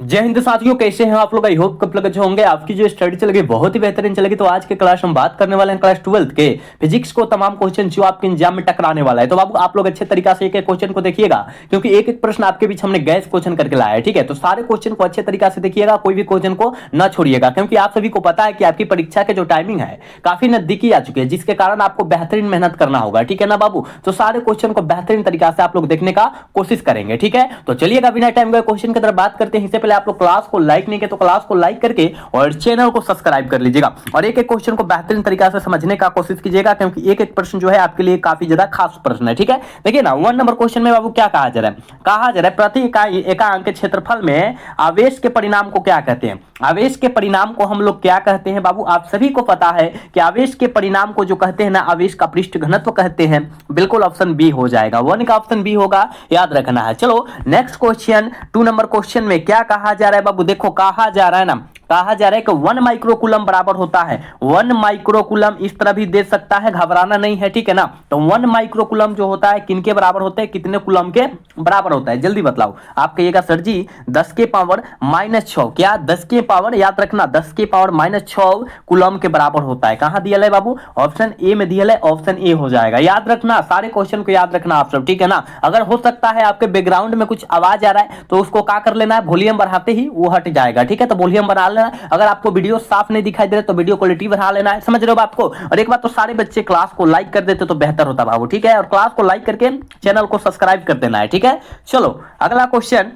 जय हिंद साथियों, कैसे हैं आप लोग। आई होप कब लगे होंगे आपकी जो स्टडी चलेगी बहुत ही बेहतरीन चलेगी। तो आज के क्लास हम बात करने वाले हैं क्लास 12th के फिजिक्स को तमाम क्वेश्चन जो आपके एग्जाम में टकराने वाला है। तो बाबू आप लोग अच्छे तरीका से एक एक क्वेश्चन को देखिएगा, क्योंकि एक एक प्रश्न आपके बीच हमने गैस क्वेश्चन करके लाया है। ठीक है, तो सारे क्वेश्चन को अच्छे तरीका से देखिएगा, कोई भी क्वेश्चन को न छोड़िएगा, क्योंकि आप सभी को पता है कि आपकी परीक्षा के जो टाइमिंग है काफी नजदीकी आ चुकी है, जिसके कारण आपको बेहतरीन मेहनत करना होगा। ठीक है ना बाबू, तो सारे क्वेश्चन को बेहतरीन तरीका से आप लोग देखने का कोशिश करेंगे। ठीक है, तो चलिएगा बिना टाइम गए क्वेश्चन की तरफ बात करते हैं। इससे पहले आप लोग क्लास को लाइक नहीं किया तो क्लास को लाइक करके और चैनल को सब्सक्राइब कर लीजिएगा, और एक एक क्वेश्चन को बेहतरीन तरीका से समझने का कोशिश कीजिएगा, क्योंकि एक एक प्रश्न जो है आपके लिए काफी ज्यादा खास प्रश्न है। ठीक है, देखिए ना 1 नंबर क्वेश्चन में बाबू क्या कहा जा रहा है। कहा जा रहा है प्रति इकाई एकांक के क्षेत्रफल में आवेश के परिणाम को क्या कहते हैं। आवेश के परिणाम को हम लोग क्या कहते हैं बाबू, आप सभी को पता है कि आवेश के परिणाम को जो कहते हैं ना, आवेश का पृष्ठ घनत्व कहते हैं। बिल्कुल ऑप्शन बी हो जाएगा, 1 का ऑप्शन बी होगा, याद रखना है। चलो नेक्स्ट क्वेश्चन 2 नंबर क्वेश्चन में क्या कहा जा रहा है बाबू, देखो कहा जा रहा है ना, कहा जा रहा है कि 1 माइक्रोकूलम बराबर होता है 1 माइक्रोकूलम। इस तरह भी दे सकता है, घबराना नहीं है। ठीक है ना, तो 1 माइक्रोकूलम जो होता है किनके बराबर होते हैं, कितने कूलम के बराबर होता है, जल्दी बतलाओ। आप कहिएगा सर जी 10 के पावर -6, क्या 10 के पावर, याद रखना 10 के पावर -6 कूलम के बराबर होता है। कहां दिया है बाबू, ऑप्शन ए में दिया है, ऑप्शन ए हो जाएगा। याद रखना, सारे क्वेश्चन को याद रखना आप सब। ठीक है ना, अगर हो सकता है आपके बैकग्राउंड में कुछ आवाज आ रहा है तो उसको क्या कर लेना है, वॉल्यूम बढ़ाते ही वो हट जाएगा। ठीक है, तो वॉल्यूम बढ़ा लेना। अगर आपको वीडियो साफ नहीं दिखाई दे रहा तो वीडियो क्वालिटी बढ़ा लेना है, समझ रहे हो बात को। और एक बात तो सारे बच्चे क्लास को लाइक कर देते तो बेहतर होता बाबू। ठीक है, और क्लास को लाइक करके चैनल को सब्सक्राइब कर देना है। ठीक है, चलो अगला क्वेश्चन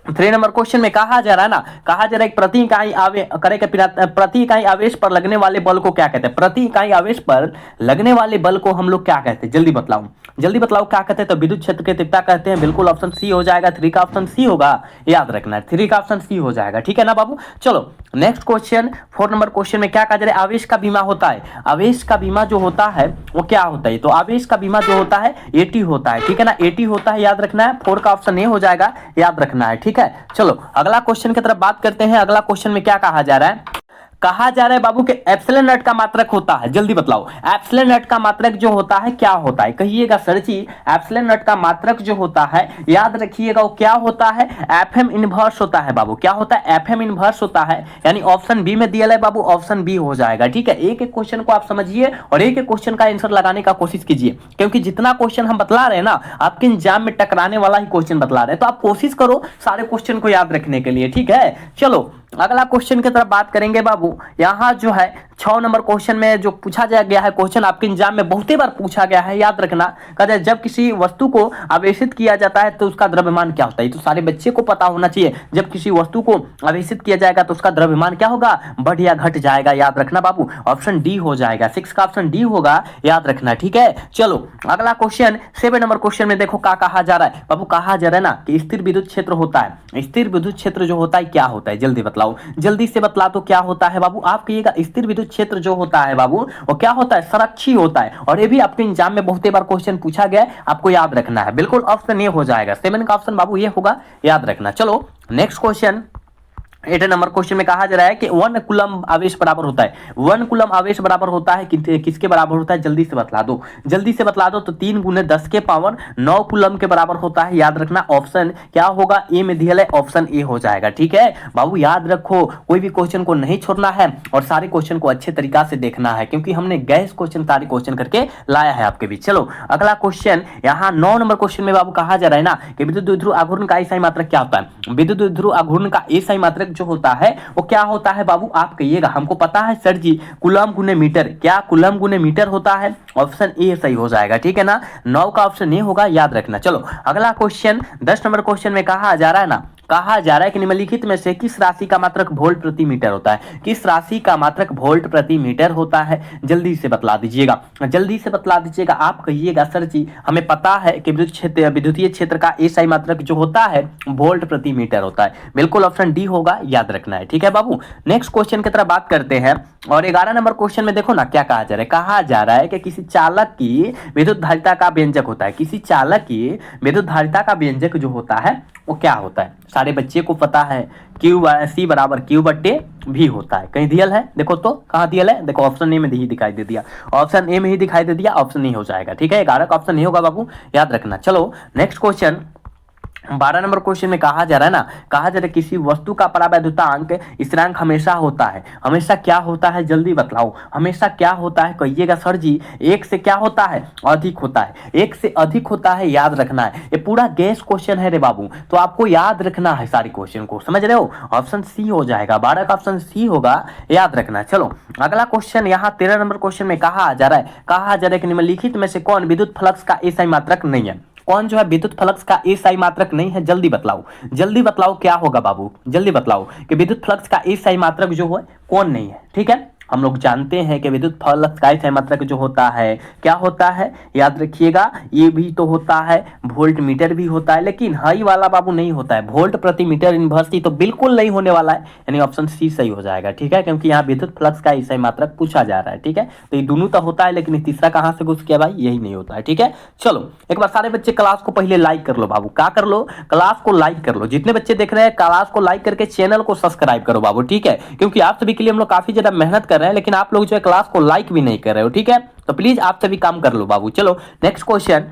3 नंबर क्वेश्चन में कहा जा रहा है ना, कहा जा रहा है प्रति इकाई आवेश पर लगने वाले बल को क्या कहते हैं। प्रति इकाई आवेश पर लगने वाले बल को हम लोग क्या कहते हैं, जल्दी बतलाओ, जल्दी बतलाओ क्या कहते हैं। तो विद्युत क्षेत्र की तीव्रता कहते हैं। बिल्कुल ऑप्शन सी हो जाएगा, 3 का ऑप्शन सी होगा, याद रखना है 3 का ऑप्शन सी हो जाएगा। ठीक है ना बाबू, चलो नेक्स्ट क्वेश्चन 4 नंबर क्वेश्चन में क्या कहा जा रहा है, आवेश का बीमा होता है। आवेश का बीमा जो होता है वो क्या होता है, तो आवेश का बीमा जो होता है एटी होता है। ठीक है ना, एटी होता है, याद रखना है। 4 का ऑप्शन ए हो जाएगा, याद रखना है। ठीक है, चलो अगला क्वेश्चन की तरफ बात करते हैं। अगला क्वेश्चन में क्या कहा जा रहा है, कहा जा रहा है बाबू कि एप्सिलॉन नॉट का मात्रक होता है, जल्दी बतलाओ। एप्सिलॉन नॉट का मात्रक जो होता है क्या होता है, कहिएगा सर जी एप्सिलॉन नॉट का मात्रक जो होता है, याद रखिएगा वो क्या होता है, एफएम इनवर्स होता है बाबू। क्या होता है, एफएम इनवर्स होता है, यानी ऑप्शन बी में दिया है बाबू, ऑप्शन बी हो जाएगा। ठीक है, एक एक क्वेश्चन को आप समझिए और एक एक क्वेश्चन का आंसर लगाने का कोशिश कीजिए, क्योंकि जितना क्वेश्चन हम बतला रहे हैं ना, आपके एग्जाम में टकराने वाला ही क्वेश्चन बतला रहे हैं, तो आप कोशिश करो सारे क्वेश्चन को याद रखने के लिए। ठीक है, चलो अगला क्वेश्चन की तरफ बात करेंगे बाबू। यहां जो है 6 नंबर क्वेश्चन में जो पूछा गया है क्वेश्चन, आपके एग्जाम में बहुत ही बार पूछा गया है, याद रखना। कहते हैं जब किसी वस्तु को आवेशित किया जाता है तो उसका द्रव्यमान क्या होता है, तो सारे बच्चे को पता होना चाहिए। जब किसी वस्तु को आवेशित किया जाएगा तो उसका द्रव्यमान क्या होगा, बढ़ या घट जाएगा, याद रखना बाबू। ऑप्शन डी हो जाएगा, 6 का ऑप्शन डी होगा, याद रखना। ठीक है, चलो अगला क्वेश्चन 7 नंबर क्वेश्चन में देखो क्या कहा जा रहा है बाबू। कहा जा रहा है ना कि स्थिर विद्युत क्षेत्र होता है। स्थिर विद्युत क्षेत्र जो होता है क्या होता है, जल्दी बतलाओ, जल्दी से बतला दो क्या होता है बाबू। आप कहिएगा स्थिर विद्युत क्षेत्र जो होता है बाबू वो क्या होता है, संरक्षी होता है, और ये भी आपके एग्जाम में बहुत बार क्वेश्चन पूछा गया है, आपको याद रखना है। बिल्कुल ऑप्शन ये हो जाएगा, 7 का ऑप्शन बाबू ये होगा, याद रखना। चलो नेक्स्ट क्वेश्चन 8 नंबर क्वेश्चन में कहा जा रहा है कि 1 कूलम आवेश बराबर होता है। 1 कूलम आवेश बराबर होता है किसके बराबर होता है, जल्दी से बतला दो, जल्दी से बतला दो। तो 3 गुने 10 के पावर 9 कूलम के बराबर होता है, याद रखना। ऑप्शन क्या होगा, ए में दिया है, ऑप्शन ए हो जाएगा। ठीक है बाबू, याद रखो कोई भी क्वेश्चन को नहीं छोड़ना है और सारे क्वेश्चन को अच्छे तरीका से देखना है, क्योंकि हमने गैस क्वेश्चन सारे क्वेश्चन करके लाया है आपके बीच। चलो अगला क्वेश्चन यहाँ 9 नंबर क्वेश्चन में बाबू कहा जा रहा है ना कि विद्युत द्विध्रुव आघूर्ण का एसआई मात्रक क्या होता है। विद्युत द्विध्रुव आघूर्ण का एसआई मात्रक जो होता है वो क्या होता है बाबू, आप कहिएगा। हमको पता है सर जी कूलम गुने मीटर, क्या कूलम गुने मीटर होता है, ऑप्शन ए सही हो जाएगा। ठीक है ना, 9 का ऑप्शन ए होगा, याद रखना। चलो अगला क्वेश्चन 10 नंबर क्वेश्चन में कहा जा रहा है ना, कहा जा रहा है कि निम्नलिखित में से किस राशि का मात्रक वोल्ट प्रति मीटर होता है। किस राशि का मात्रक वोल्ट प्रति मीटर होता है, जल्दी से बतला दीजिएगा, जल्दी से बतला दीजिएगा। आप कहिएगा सर जी हमें पता है कि विद्युतीय क्षेत्र का एसआई मात्रक जो होता है वोल्ट प्रति मीटर होता है। बिल्कुल ऑप्शन डी होगा, याद रखना है। ठीक है बाबू, नेक्स्ट क्वेश्चन की तरफ बात करते हैं। और 11 नंबर क्वेश्चन में देखो ना क्या कहा जा रहा है, कहा जा रहा है कि किसी चालक की विद्युत धारिता का व्यंजक होता है। किसी चालक की विद्युत धारिता का व्यंजक जो होता है वो क्या होता है, सारे बच्चे को पता है, क्यू सी बराबर क्यू बट्टे भी होता है। कहीं दियल है, देखो तो कहाँ दियल है, देखो ऑप्शन ए में ही दिखाई दे दिया, ऑप्शन ए में ही दिखाई दे दिया, ऑप्शन ए हो जाएगा। ठीक है, 11 का ऑप्शन ए होगा बाबू, याद रखना। चलो नेक्स्ट क्वेश्चन 12 नंबर क्वेश्चन में कहा जा रहा है ना, कहा जा रहा है किसी वस्तु का परावैद्युतांक स्थिरांक हमेशा होता है। हमेशा क्या होता है जल्दी बतलाओ, हमेशा क्या होता है? कहिएगा सर जी एक से क्या होता है? अधिक होता है। एक से अधिक होता है, याद रखना है। ये पूरा गैस क्वेश्चन है रे बाबू, तो आपको याद रखना है सारी क्वेश्चन को, समझ रहे हो? ऑप्शन सी हो जाएगा, 12 का ऑप्शन सी होगा, याद रखना है। चलो अगला क्वेश्चन, यहाँ 13 नंबर क्वेश्चन में कहा जा रहा है, कहा जा रहा है कि निम्नलिखित में से कौन विद्युत फ्लक्स का एसआई मात्रक नहीं है? कौन जो है विद्युत फ्लक्स का एसआई मात्रक नहीं है? जल्दी बतलाओ, जल्दी बतलाओ क्या होगा बाबू, जल्दी बतलाओ कि विद्युत फ्लक्स का एसआई मात्रक जो है कौन नहीं है। ठीक है, हम लोग जानते हैं कि विद्युत फ्लक्स का एसआई मात्रक जो होता है क्या होता है, याद रखिएगा। ये भी तो होता है, वोल्ट मीटर भी होता है, लेकिन हाई वाला बाबू नहीं होता है, वोल्ट प्रति मीटर इनवर्सली तो बिल्कुल नहीं होने वाला है, यानी ऑप्शन सी सही हो जाएगा। ठीक है, क्योंकि यहाँ विद्युत फ्लक्स का एसआई मात्रक पूछा जा रहा है। ठीक है, तो ये दोनों तो होता है, लेकिन तीसरा कहाँ से घुस गया भाई? यही नहीं होता है। ठीक है, चलो एक बार सारे बच्चे क्लास को पहले लाइक कर लो बाबू, क्या कर लो? क्लास को लाइक कर लो। जितने बच्चे देख रहे हैं क्लास को लाइक करके चैनल को सब्सक्राइब करो बाबू। ठीक है, क्योंकि आप सभी के लिए हम लोग काफी ज्यादा मेहनत कर रहे हैं, लेकिन आप लोग जो है क्लास को लाइक भी नहीं कर रहे हो। ठीक है, तो प्लीज आप सभी काम कर लो बाबू। चलो नेक्स्ट क्वेश्चन,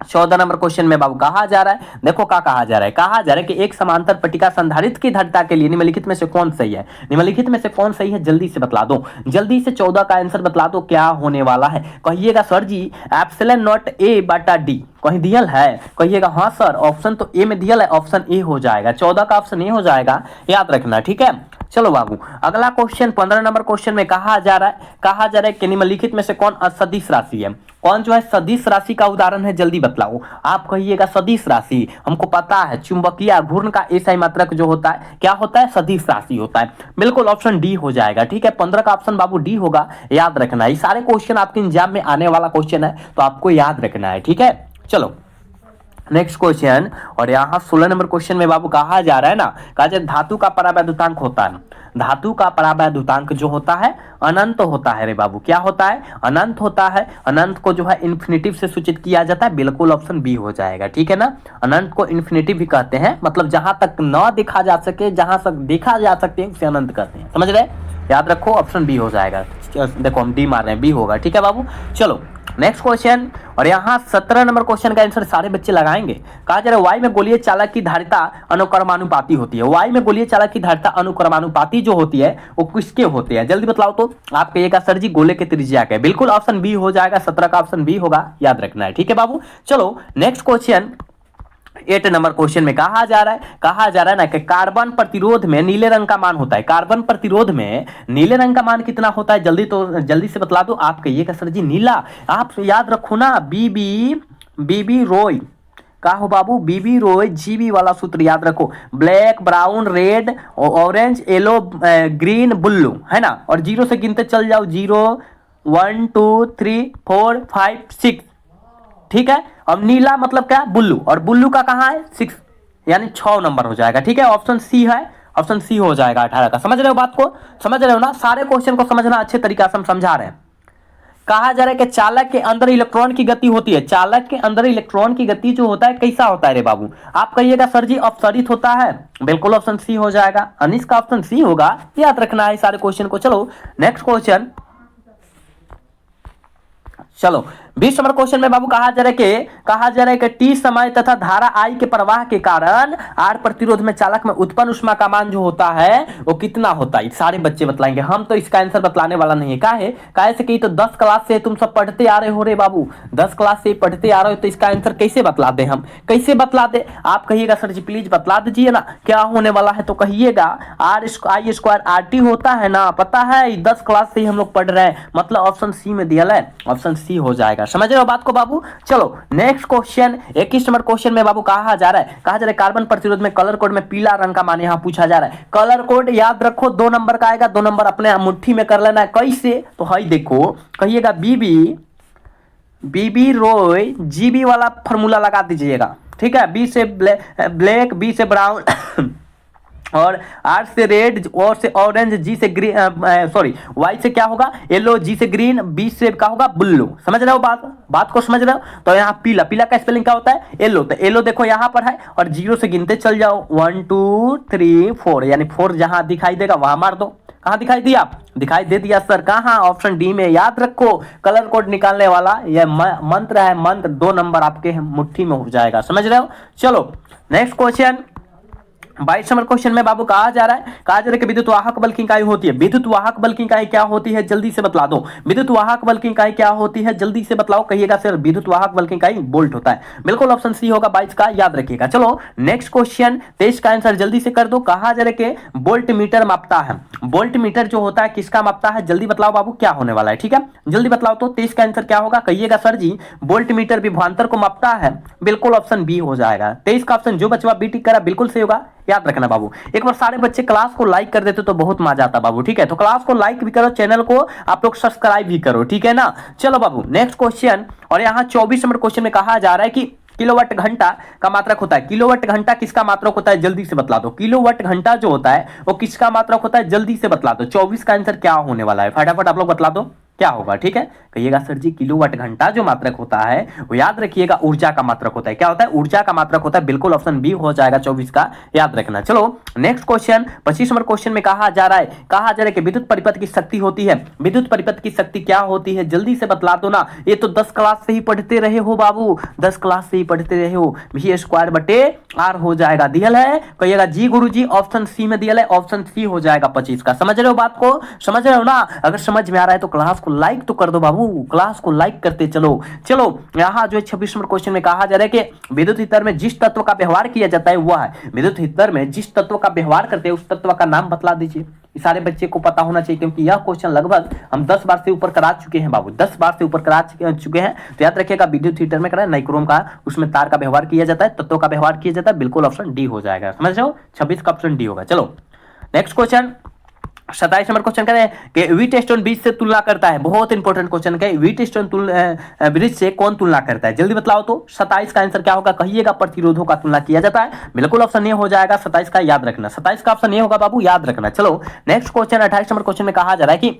14 नंबर क्वेश्चन में बाबू कहा जा रहा है, देखो क्या कहा जा रहा है, कहा जा रहा है कि एक समांतर पट्टिका संधारित्र की धारिता के लिए निम्नलिखित में से कौन सही है? निम्नलिखित में से कौन सही है जल्दी से बतला दो, जल्दी से 14 का आंसर बतला दो, क्या होने वाला है? कहिएगा sir ji epsilon not a बटा डी कहीं दियल है? कहिएगा हाँ सर, ऑप्शन तो ए में दियल है, ऑप्शन ए हो जाएगा, 14 का ऑप्शन ए हो जाएगा, याद रखना। ठीक है, चलो बाबू अगला क्वेश्चन 15 नंबर क्वेश्चन में कहा जा रहा है, कहा जा रहा है कि निम्नलिखित में से कौन असदिश राशि है? कौन जो है सदिश राशि का उदाहरण है? जल्दी बतलाओ। आप कहिएगा सदिश राशि, हमको पता है चुंबकीय घूर्ण का एसआई मात्रक जो होता है क्या होता है? सदिश राशि होता है, बिल्कुल ऑप्शन डी हो जाएगा। ठीक है, 15 का ऑप्शन बाबू डी होगा, याद रखना। ये सारे क्वेश्चन आपके एग्जाम में आने वाला क्वेश्चन है, तो आपको याद रखना है। ठीक है, चलो नेक्स्ट क्वेश्चन, और यहाँ 16 नंबर क्वेश्चन में बाबू कहा जा रहा है ना, कहा जाए धातु का परावैद्युतांक होता है, धातु का परावैद्युतांक जो होता है अनंत होता है रे बाबू। क्या होता है? अनंत होता है। अनंत को जो है इन्फिनिटिव से सूचित किया जाता है, बिल्कुल ऑप्शन बी हो जाएगा। ठीक है ना, अनंत को इन्फिनिटिव भी कहते हैं, मतलब जहां तक न देखा जा सके, जहां तक देखा जा सकते हैं उसे अनंत कहते हैं, समझ रहे? याद रखो ऑप्शन बी हो जाएगा। देखो हम डी मार रहे हैं, बी होगा। ठीक है बाबू, चलो नेक्स्ट क्वेश्चन, और यहाँ 17 नंबर क्वेश्चन का आंसर सारे बच्चे लगाएंगे। कहा जा रहा है वाई में गोलीय चालक की धारिता अनुक्रमानुपाती होती है। वाई में गोलीय चालक की धारिता अनुक्रमानुपाती जो होती है वो किसके होते हैं? जल्दी बतलाओ तो। आप कहिएगा सर जी गोले के त्रिज्या के, बिल्कुल ऑप्शन बी हो जाएगा, 17 का ऑप्शन बी होगा, याद रखना है। ठीक है बाबू, चलो नेक्स्ट क्वेश्चन 8 नंबर क्वेश्चन में कहा जा रहा है ना कि कार्बन प्रतिरोध में नीले रंग का मान होता है। कार्बन प्रतिरोध में नीले रंग का मान कितना होता है? जल्दी से बतला दो। आप कहिएगा सर जी नीला, आप याद रखो ना, बीबी रोय का हो बाबू, बीबी रोय जीबी वाला सूत्र याद रखो, black brown red orange yellow green blue, है ना, और 0 से गिनते चल जाओ, 0 1 2 3 4 5 6। ठीक है, अब नीला मतलब क्या? बुल्लू, और बुल्लू का कहाँ है? 6, यानी 6 नंबर हो जाएगा। ठीक है, ऑप्शन सी है, ऑप्शन सी हो जाएगा 18 का। समझ रहे हो बात को? समझ रहे हो ना? सारे क्वेश्चन को समझना अच्छे तरीका से हम समझा रहे हैं। कहा जा रहा है कि चालक के अंदर इलेक्ट्रॉन की गति होती है, चालक के अंदर इलेक्ट्रॉन की गति जो होता है कैसा होता है रे बाबू? आप कहिएगा सर जी अपसरित होता है, बिल्कुल ऑप्शन सी हो जाएगा, अनिश का ऑप्शन सी होगा, याद रखना है सारे क्वेश्चन को। चलो नेक्स्ट क्वेश्चन, चलो 20 नंबर क्वेश्चन में बाबू कहा जा रहा है कि टी समय तथा धारा आई के प्रवाह के कारण आर प्रतिरोध में चालक में उत्पन्न उष्मा का मान जो होता है वो कितना होता है? सारे बच्चे बतलाएंगे, हम तो इसका आंसर बतलाने वाला नहीं है। काहे से कि तो 10 क्लास से तुम सब पढ़ते आ रहे हो रे बाबू, 10 क्लास से पढ़ते आ रहे हो, तो इसका आंसर कैसे बतला दे? हम कैसे बतला दे? आप कहिएगा सर जी प्लीज बतला दीजिए ना, क्या होने वाला है? तो कहिएगा आई स्क्वायर आर टी होता है ना, पता है 10 क्लास से ही हम लोग पढ़ रहे हैं, मतलब ऑप्शन सी में दिया है, ऑप्शन सी हो जाएगा। समझ रहे हो बात को बाबू? चलो नेक्स्ट क्वेश्चन 21 नंबर क्वेश्चन में बाबू कहा जा रहा है कार्बन प्रतिरोध में कलर कोड में पीला रंग का मान यहाँ पूछा जा रहा है। कलर कोड याद रखो 2 नंबर का आएगा, 2 नंबर अपने मुट्ठी में कर लेना है। कैसे? तो हाई देखो, कहिएगा बीबी रोय जीबी वाला फॉर्मूला लगा दीजिएगा। ठीक है, बी से ब्लैक, बी से ब्राउन और आर से रेड, और से ऑरेंज, जी से ग्रीन, सॉरी वाई से क्या होगा? येलो, जी से ग्रीन, बी से क्या होगा? ब्लू। समझ रहे हो बात को समझ रहे हो? तो यहाँ पीला का स्पेलिंग क्या होता है? येलो। तो येलो देखो यहाँ पर है, और 0 से गिनते चल जाओ, 1 2 3 4, यानी 4 जहां दिखाई देगा वहां मार दो। कहाँ दिखाई दिया, दिखाई दे दिया सर, कहाँ, ऑप्शन डी में। याद रखो कलर कोड निकालने वाला यह मंत्र है, मंत्र 2 नंबर आपके मुट्ठी में हो जाएगा, समझ रहे हो। चलो नेक्स्ट क्वेश्चन 22 नंबर क्वेश्चन में बाबू कहा जा रहा है कि विद्युत वाहक बल की इकाई होती है। विद्युत वाहक बल की इकाई क्या होती है, जल्दी से बतला दो। विद्युत वाहक बल की इकाई क्या होती है, जल्दी से बतलाओ। कहिएगा सर विद्युत वाहक बल की इकाई वोल्ट होता है, बिल्कुल ऑप्शन सी होगा 22 का, याद रखिएगा। चलो नेक्स्ट क्वेश्चन 23 का आंसर जल्दी से कर दो। कहा जा रहा है कि वोल्ट मीटर मापता है, वोल्ट मीटर जो होता है किसका मापता है, जल्दी बतलाओ बाबू क्या होने वाला है, ठीक है, जल्दी बतलाओ। तो 23 का आंसर क्या होगा, कहिएगा सर जी वोल्ट मीटर विभवांतर को मापता है, बिल्कुल ऑप्शन बी हो जाएगा। 23 का ऑप्शन जो बचवा बी टिक करा बिल्कुल सही होगा, याद रखना बाबू। एक बार सारे बच्चे क्लास को लाइक कर देते तो बहुत मजा आता बाबू, ठीक है, तो क्लास को लाइक भी करो, चैनल को आप लोग सब्सक्राइब भी करो, ठीक है ना। चलो बाबू नेक्स्ट क्वेश्चन, और यहाँ 24 नंबर क्वेश्चन में कहा जा रहा है कि किलोवाट घंटा का मात्रक होता है। किलोवाट घंटा किसका मात्रक होता है, जल्दी से बतला दो। किलोवाट घंटा जो होता है वो किसका मात्रक होता है, जल्दी से बतला दो। 24 का आंसर क्या होने वाला है, फटाफट आप लोग बतला दो क्या होगा, ठीक है। कहिएगा सर जी किलोवाट घंटा जो मात्रक होता है वो याद रखिएगा ऊर्जा का मात्रक होता है। क्या होता है, ऊर्जा का मात्रक होता है, बिल्कुल ऑप्शन बी हो जाएगा 24 का, याद रखना। चलो नेक्स्ट क्वेश्चन 25 नंबर क्वेश्चन में कहा जा रहा है कि विद्युत परिपथ की शक्ति होती है। विद्युत परिपथ की शक्ति क्या होती है, जल्दी से बतला दो ना। ये तो 10 क्लास से ही पढ़ते रहे हो बाबू, 10 क्लास से ही पढ़ते रहे हो। वी स्क्वायर बटे आर हो जाएगा, दियल है। कहिएगा जी गुरु जी ऑप्शन सी में दियल है, ऑप्शन सी हो जाएगा 25 का। समझ रहे हो बात को, समझ रहे हो ना। अगर समझ में आ रहा है तो क्लास को लाइक तो कर दो बाबू, क्लास को लाइक करते चलो। चलो यहाँ जो 26 नंबर क्वेश्चन में कहा जा रहा है कि विद्युत हितर में जिस तत्व का व्यवहार किया जाता है वह है। विद्युत हितर में जिस तत्व का व्यवहार करते हैं उस तत्व का नाम बतला दीजिए। सारे बच्चे को पता होना चाहिए क्योंकि यह क्वेश्चन लगभग हम 10 बार से ऊपर करा चुके हैं बाबू, 10 बार से ऊपर करा चुके हैं। तो याद रखिएगा विद्युत हीटर में करा नाइक्रोम का, उसमें तार का व्यवहार किया जाता है, तत्वों का व्यवहार किया जाता है, बिल्कुल ऑप्शन डी हो जाएगा। समझ रहे हो, 26 का ऑप्शन डी होगा। चलो नेक्स्ट क्वेश्चन 27 नंबर क्वेश्चन करें कि व्हीटस्टोन ब्रिज से तुलना करता है। बहुत इंपॉर्टेंट क्वेश्चन है, व्हीटस्टोन ब्रिज से कौन तुलना करता है, जल्दी बतलाओ तो। 27 का आंसर क्या होगा, कहिएगा प्रतिरोधों का तुलना किया जाता है, बिल्कुल ऑप्शन ए हो जाएगा 27 का, याद रखना। 27 का ऑप्शन ए होगा बाबू, याद रखना। चलो नेक्स्ट क्वेश्चन 28 नंबर क्वेश्चन में कहा जा रहा है कि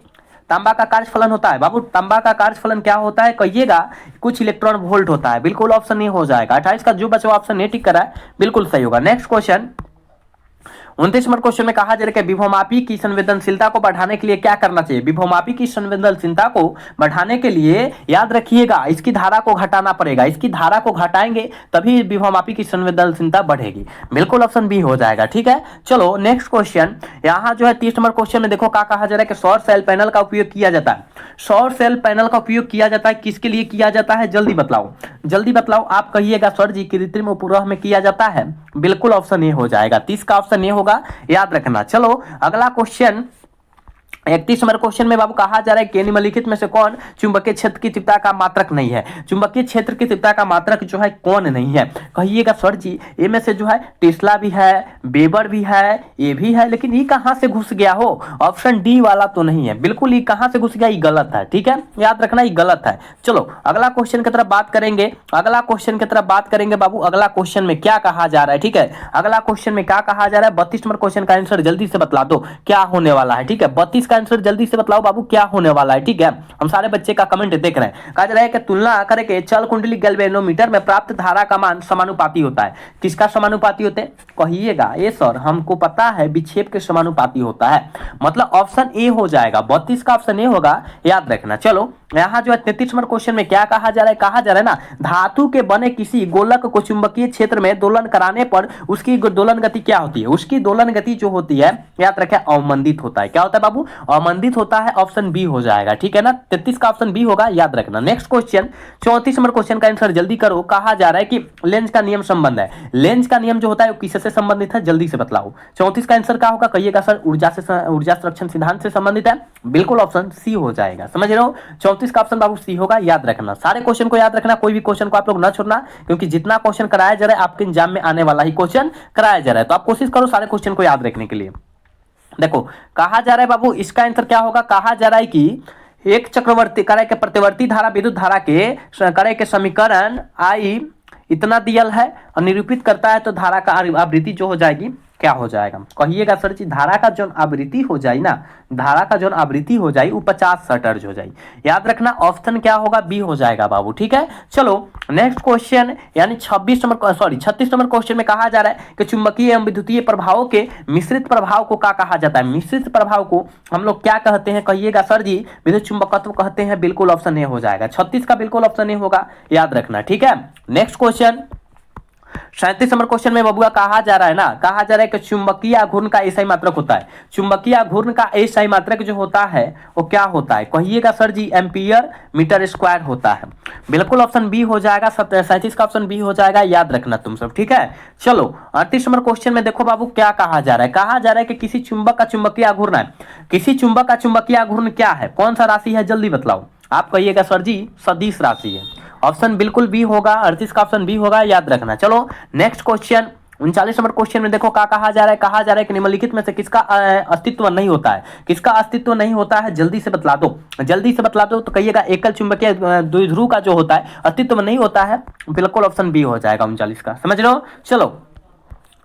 तांबा का कार्यफलन होता है। बाबू तांबा का कार्यफलन क्या होता है, कहिएगा कुछ इलेक्ट्रॉन वोल्ट होता है, बिल्कुल ऑप्शन ए हो जाएगा। 28 का जो बचा ऑप्शन ए टिक करा है, बिल्कुल सही होगा। नेक्स्ट क्वेश्चन 29 नंबर क्वेश्चन में कहा जा रहा है कि विभवमापी की संवेदनशीलता को बढ़ाने के लिए क्या करना चाहिए। विभवमापी की संवेदनशीलता को बढ़ाने के लिए याद रखिएगा इसकी धारा को घटाना पड़ेगा, इसकी धारा को घटाएंगे तभी विभवमापी की संवेदनशीलता बढ़ेगी, बिल्कुल ऑप्शन बी हो जाएगा, ठीक है। चलो नेक्स्ट क्वेश्चन यहाँ जो है 30 नंबर क्वेश्चन में देखो क्या कहा जा रहा है कि सौर सेल पैनल का उपयोग किया जाता है। सौर सेल पैनल का उपयोग किया जाता है, किसके लिए किया जाता है, जल्दी बतलाओ, जल्दी बतलाओ। आप कहिएगा सर जी कृत्रिम उपग्रह में किया जाता है, बिल्कुल ऑप्शन ए हो जाएगा, 30 का ऑप्शन ए होगा, याद रखना। चलो अगला क्वेश्चन 31 नंबर क्वेश्चन में बाबू कहा जा रहा है कि निम्नलिखित में से कौन चुंबकीय क्षेत्र की तीव्रता का मात्रक नहीं है। चुंबकीय क्षेत्र की तीव्रता का मात्रक जो है कौन नहीं है, कहिएगा सर जी ए में से जो है टेस्ला भी है, वेबर भी है, ये भी है, लेकिन ये कहां से घुस गया हो, ऑप्शन डी वाला तो नहीं है, बिल्कुल ये कहां से घुस गया, ये गलत है, ठीक है, याद रखना ये गलत है। चलो अगला क्वेश्चन की तरफ बात करेंगे, अगला क्वेश्चन की तरफ बात करेंगे बाबू। अगला क्वेश्चन में क्या कहा जा रहा है, ठीक है, अगला क्वेश्चन में क्या कहा जा रहा है। 32 नंबर क्वेश्चन का आंसर जल्दी से बतला दो क्या होने वाला है, ठीक है, 32 का आंसर जल्दी से बतलाओ बाबू क्या होने वाला है, ठीक है। हम सारे बच्चे का कमेंट देख रहे हैं। कहा जा रहा है कि तुलना करके चल कुंडली गैल्वेनोमीटर में प्राप्त धारा का मान समानुपाती होता है। किसका समानुपाती होते हैं, कहिएगा ये सर हमको पता है विक्षेप के समानुपाती होता है, मतलब ऑप्शन ए हो जाएगा, 32 का ऑप्शन ए होगा, याद रखना। चलो यहाँ जो है 33 नंबर क्वेश्चन में क्या कहा जा रहा है, कहा जा रहा है ना धातु के बने किसी गोलक को चुंबकीय क्षेत्र में दोलन कराने पर उसकी दोलन गति क्या होती है, उसकी दोलन गति जो होती है याद रखें अवमंदित होता है। क्या होता है बाबू, अवमंदित होता है, ऑप्शन बी हो जाएगा, ठीक है ना, 33 का ऑप्शन बी होगा, याद रखना। नेक्स्ट क्वेश्चन 34 नंबर क्वेश्चन का आंसर जल्दी करो। कहा जा रहा है कि लेंज का नियम संबंध है, लेंज का नियम जो होता है वो किससे संबंधित है, जल्दी से बतलाओ। 34 का आंसर क्या होगा, कहिएगा सर ऊर्जा संरक्षण सिद्धांत से संबंधित है, बिल्कुल ऑप्शन सी हो जाएगा, समझ रहे हो। 34 का ऑप्शन बाबू सी होगा, याद रखना। सारे क्वेश्चन को याद रखना, कोई भी क्वेश्चन को आप लोग ना छोड़ना, क्योंकि जितना क्वेश्चन कराया जा रहा है आपके एग्जाम में आने वाला ही क्वेश्चन कराया जा रहा है, तो आप कोशिश करो सारे क्वेश्चन को याद रखने के लिए। देखो कहा जा रहा है बाबू इसका आंसर क्या होगा, कहा जा रहा है कि एक चक्रवर्ती करे के प्रतिवर्ती धारा विद्युत धारा के करे के समीकरण आई इतना दियल है और निरूपित करता है तो धारा का आवृत्ति जो हो जाएगी क्या हो जाएगा? कहिएगा सर जी धारा का जो आवृत्ति हो जाए ना, धारा का जो आवृत्ति हो जाए वो 50 सटर्ज हो जाए। याद रखना ऑप्शन क्या होगा? बी हो जाएगा बाबू। ठीक है, चलो नेक्स्ट क्वेश्चन यानी 36 नंबर क्वेश्चन में कहा जा रहा है कि चुंबकीय एवं विद्युतीय प्रभावों के मिश्रित प्रभाव को क्या कहा जाता है? मिश्रित प्रभाव को हम लोग क्या कहते हैं? कहिएगा सर जी विद्युत चुंबकत्व कहते हैं। बिल्कुल ऑप्शन ए हो जाएगा। 36 का बिल्कुल ऑप्शन ए होगा, याद रखना। ठीक है, नेक्स्ट क्वेश्चन 37 नंबर क्वेश्चन में बबुआ कहा जा रहा है ना, कहा जा रहा है कि चुंबकीय आघूर्ण का एसआई मात्रक होता है। चुंबकीय आघूर्ण का एसआई मात्रक जो होता है वो क्या होता है? कहिएगा सर जी एम्पियर मीटर स्क्वायर होता है। बिल्कुल ऑप्शन बी हो जाएगा। 37 का ऑप्शन बी हो जाएगा, याद रखना तुम सब। ठीक है, चलो 38 नंबर क्वेश्चन में देखो बाबू क्या कहा जा रहा है। कहा जा रहा है कि किसी चुंबक का चुंबकीय आघूर्ण है। किसी चुंबक का चुंबकीय आघूर्ण क्या है? कौन सा राशि है? जल्दी बतलाओ। आप कहिएगा सर जी सदिश राशि है। ऑप्शन बिल्कुल बी होगा। 38 का ऑप्शन बी होगा, याद रखना। चलो नेक्स्ट क्वेश्चन 39 नंबर क्वेश्चन में देखो क्या कहा जा रहा है। कहा जा रहा है कि निम्नलिखित में से किसका अस्तित्व नहीं होता है? किसका अस्तित्व नहीं होता है? जल्दी से बतला दो, जल्दी से बतला दो। तो कहिएगा एकल चुंबकीय द्विध्रुव का जो होता है अस्तित्व नहीं होता है। बिल्कुल ऑप्शन बी हो जाएगा 39 का। समझ लो। चलो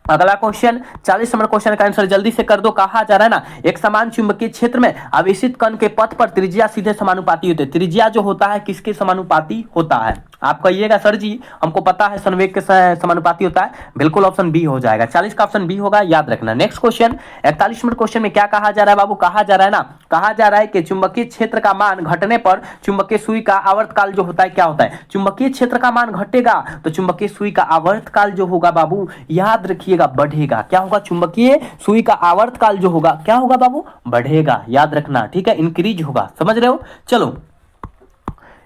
अगला क्वेश्चन 40 नंबर क्वेश्चन का आंसर जल्दी से कर दो। कहा जा रहा है ना एक समान चुंबकीय क्षेत्र में आवेशित कण के पथ पर त्रिज्या सीधे समानुपाती होते हैं। त्रिज्या जो होता है किसके समानुपाती होता है? आप कहिएगा सर जी हमको पता है संवेग के समानुपाती होता है। बिल्कुल ऑप्शन बी हो जाएगा। 40 का ऑप्शन बी होगा, याद रखना। नेक्स्ट क्वेश्चन 41 नंबर क्वेश्चन में क्या कहा जा रहा है बाबू? कहा जा रहा है ना, कहा जा रहा है कि चुंबकीय क्षेत्र का मान घटने पर चुंबकीय सुई का आवर्तकाल जो होता है क्या होता है? चुंबकीय क्षेत्र का मान घटेगा तो चुंबकीय सुई का आवर्तकाल जो होगा बाबू, याद रखिएगा बढ़ेगा। क्या होगा? चुंबकीय सुई का आवर्तकाल जो होगा क्या होगा बाबू? बढ़ेगा, याद रखना। ठीक है, इंक्रीज होगा। समझ रहे हो? चलो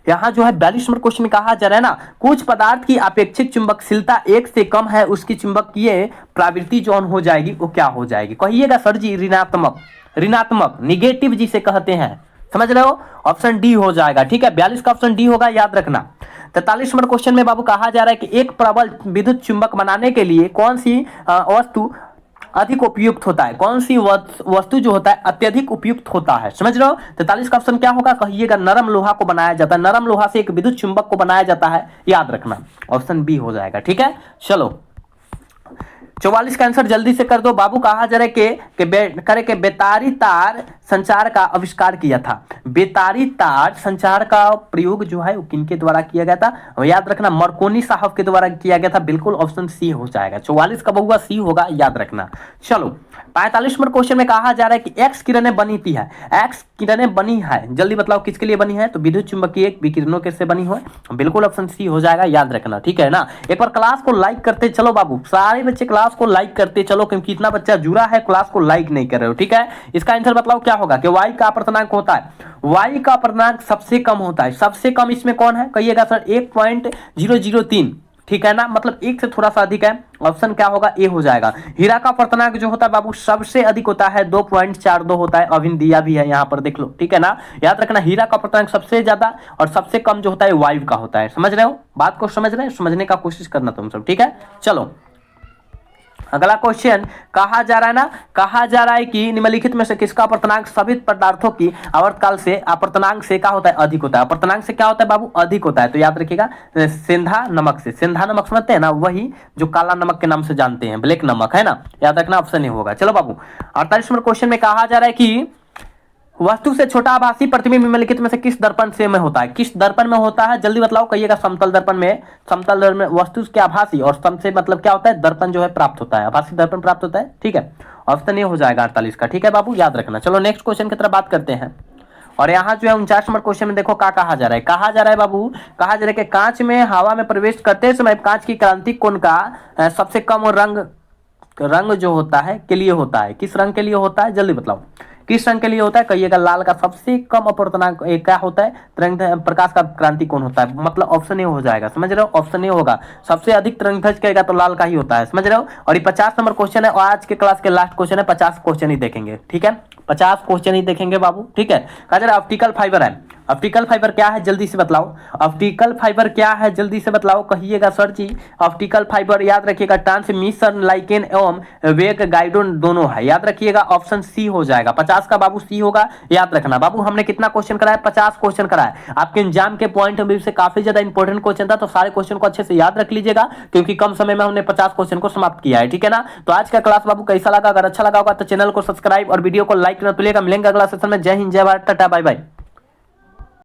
यहां जो है 42 नंबर क्वेश्चन में कहा जा रहा है ना कुछ पदार्थ की अपेक्षित चुंबकशीलता 1 से कम है, उसकी चुंबकीय प्रवृत्ति जो हो जाएगी वो क्या हो जाएगी? कहिएगा सर जी ऋणात्मक। ऋणात्मक निगेटिव जिसे कहते हैं। समझ रहे हो? ऑप्शन डी हो जाएगा। ठीक है, 42 का ऑप्शन डी होगा, याद रखना। 43 नंबर क्वेश्चन में बाबू कहा जा रहा है कि एक प्रबल विद्युत चुंबक बनाने के लिए कौन सी वस्तु अधिक उपयुक्त होता है? कौन सी वस्तु जो होता है अत्यधिक उपयुक्त होता है? समझ रहे हो? 43 का ऑप्शन क्या होगा? कहिएगा नरम लोहा को बनाया जाता है। नरम लोहा से एक विद्युत चुंबक को बनाया जाता है, याद रखना। ऑप्शन बी हो जाएगा। ठीक है, चलो 44 का आंसर जल्दी से कर दो बाबू। कहा जा रहा है कि बेतारी तार संचार का आविष्कार किया था। बेतारी तार संचार का प्रयोग जो है वो किनके द्वारा किया गया था? याद रखना मार्कोनी साहब के द्वारा किया गया था। बिल्कुल ऑप्शन सी हो जाएगा। 44 का बहुआ सी होगा, याद रखना। चलो 45 नंबर क्वेश्चन में कहा जा रहा है कि एक्स किरणें बनी थी है। एक्स किरणें बनी है, जल्दी बताओ किसके लिए बनी है? तो विद्युत चुंबकीय विकिरणों के से बनी हो। बिल्कुल ऑप्शन सी हो जाएगा, याद रखना। ठीक है ना, एक बार क्लास को लाइक करते चलो बाबू। सारे बच्चे क्लास को लाइक करते चलो, क्योंकि इतना बच्चा जुड़ा है क्लास को लाइक नहीं कर रहे हो। ठीक है, इसका आंसर बताओ क्या होगा? कि वाई का अपर्तनांक होता है। वाई का अपर्तनांक सबसे कम होता है। सबसे कम इसमें कौन है? कहिएगा सर 1.003। ठीक है ना, मतलब एक से थोड़ा सा अधिक है। ऑप्शन क्या होगा? ए हो जाएगा। हीरा का अपर्तनांक जो होता है बाबू सबसे अधिक होता है, 2.42 होता है। अभी दिया भी है यहाँ पर, देख लो। ठीक है ना, याद रखना हीरा का अपर्तनांक सबसे ज्यादा और सबसे कम जो होता है वायु का होता है। समझ रहे हो बात को? समझ रहे हो? समझने का कोशिश करना तुम सब। ठीक है, चलो अगला क्वेश्चन कहा जा रहा है ना, कहा जा रहा है कि निम्नलिखित में से किसका अपर्तनांक सभी पदार्थों की आवर्तकाल से अपर्तनांक से क्या होता है? अधिक होता है। अपर्तनांक से क्या होता है बाबू? अधिक होता है। तो याद रखिएगा सिंधा नमक से। सिंधा नमक समझते हैं ना, वही जो काला नमक के नाम से जानते हैं, ब्लैक नमक है ना, याद रखना। ऑप्शन नहीं होगा। चलो बाबू 48 नंबर क्वेश्चन में कहा जा रहा है कि वस्तु से छोटा आभासी प्रतिबिंब निम्नलिखित में से किस दर्पण से में होता है? किस दर्पण में होता है? जल्दी बतलाओ। कहिएगा समतल दर्पण में। समतल दर्पण में वस्तु के आभासी और सम से मतलब क्या होता है? दर्पण जो है प्राप्त होता है, आभासी दर्पण प्राप्त होता है। ठीक है, ऑप्शन ये हो जाएगा 48 का। ठीक है बाबू, याद रखना। चलो नेक्स्ट क्वेश्चन की तरफ बात करते हैं। और यहाँ जो है 49 नंबर क्वेश्चन में देखो क्या कहा जा रहा है। कहा जा रहा है बाबू, कहा जा रहा है कि कांच में हवा में प्रवेश करते समय कांच की क्रांतिक कोण का सबसे कम रंग जो होता है के लिए होता है। किस रंग के लिए होता है? जल्दी बतलाओ किस रंग के लिए होता है? कहिएगा लाल का सबसे कम अपवर्तनांक क्या होता है? तरंग प्रकाश का क्रांति कोण होता है। मतलब ऑप्शन ए हो जाएगा। समझ रहे हो? ऑप्शन ए होगा। सबसे अधिक तरंगदैर्घ्य कहेगा तो लाल का ही होता है। समझ रहे हो? और ये 50 नंबर क्वेश्चन है और आज के क्लास के लास्ट क्वेश्चन है। 50 क्वेश्चन ही देखेंगे। ठीक है, 50 क्वेश्चन ही देखेंगे बाबू। ठीक है, कहा जा रहा है ऑप्टिकल फाइबर है। ऑप्टिकल फाइबर क्या है जल्दी से बतलाओ। ऑप्टिकल फाइबर क्या है जल्दी से बतलाओ, कहिएगा सर जी। ऑप्टिकल फाइबर याद रखिएगा ट्रांसमिशन लाइकेन एवं वेग गाइडोन दोनों है, याद रखिएगा ऑप्शन सी हो जाएगा। 50 का बाबू सी होगा, याद रखना बाबू। हमने कितना क्वेश्चन कराया, 50 क्वेश्चन कराया। आपके एग्जाम के पॉइंट ऑफ व्यू से काफी ज्यादा इंपॉर्टेंट क्वेश्चन था, तो सारे क्वेश्चन को अच्छे से याद रख लीजिएगा, क्योंकि कम समय में हमने 50 क्वेश्चन को समाप्त किया है, ठीक है ना। तो आज का क्लास बाबू कैसा लगा, अगर अच्छा लगा होगा तो चैनल को सब्सक्राइब और वीडियो को लाइक करना भूलिएगा। मिलेंगे अगला सेशन में। जय हिंद, जय भारत, टाटा, बाय बाय।